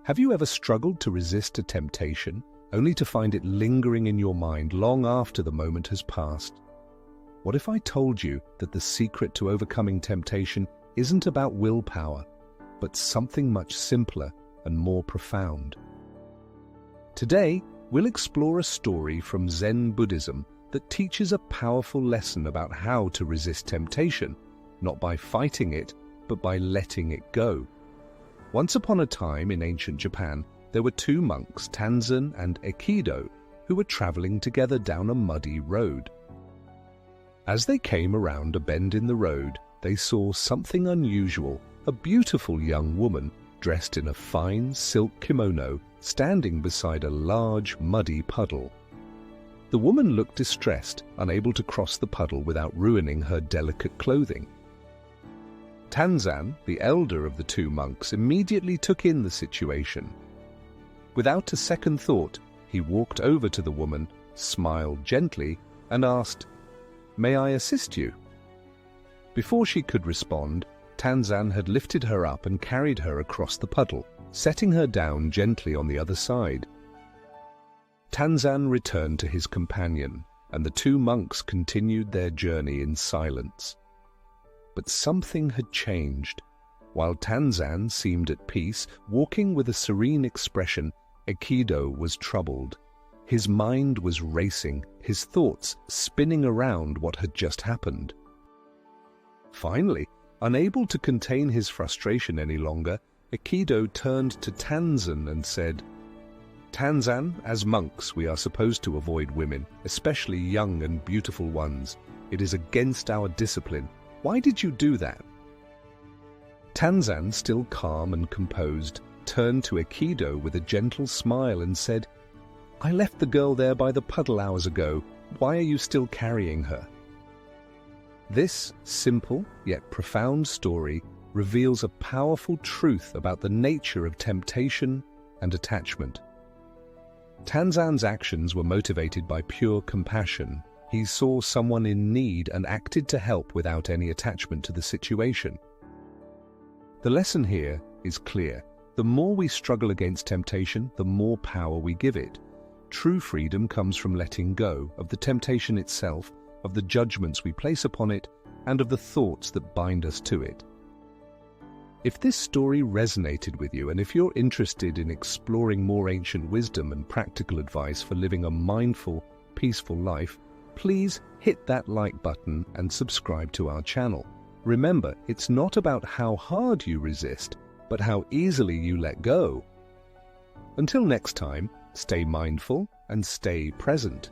Have you ever struggled to resist a temptation, only to find it lingering in your mind long after the moment has passed? What if I told you that the secret to overcoming temptation isn't about willpower, but something much simpler and more profound? Today, we'll explore a story from Zen Buddhism that teaches a powerful lesson about how to resist temptation, not by fighting it, but by letting it go. Once upon a time in ancient Japan, there were two monks, Tanzan and Aikido, who were traveling together down a muddy road. As they came around a bend in the road, they saw something unusual, a beautiful young woman dressed in a fine silk kimono standing beside a large muddy puddle. The woman looked distressed, unable to cross the puddle without ruining her delicate clothing. Tanzan, the elder of the two monks, immediately took in the situation. Without a second thought, he walked over to the woman, smiled gently, and asked, "May I assist you?" Before she could respond, Tanzan had lifted her up and carried her across the puddle, setting her down gently on the other side. Tanzan returned to his companion, and the two monks continued their journey in silence. But something had changed. While Tanzan seemed at peace, walking with a serene expression, Aikido was troubled. His mind was racing, his thoughts spinning around what had just happened. Finally, unable to contain his frustration any longer, Aikido turned to Tanzan and said, "Tanzan, as monks we are supposed to avoid women, especially young and beautiful ones. It is against our discipline. Why did you do that?" Tanzan, still calm and composed, turned to Aikido with a gentle smile and said, "I left the girl there by the puddle hours ago. Why are you still carrying her?" This simple yet profound story reveals a powerful truth about the nature of temptation and attachment. Tanzan's actions were motivated by pure compassion. He saw someone in need and acted to help without any attachment to the situation. The lesson here is clear. The more we struggle against temptation, the more power we give it. True freedom comes from letting go of the temptation itself, of the judgments we place upon it, and of the thoughts that bind us to it. If this story resonated with you, and if you're interested in exploring more ancient wisdom and practical advice for living a mindful, peaceful life, please hit that like button and subscribe to our channel. Remember, it's not about how hard you resist, but how easily you let go. Until next time, stay mindful and stay present.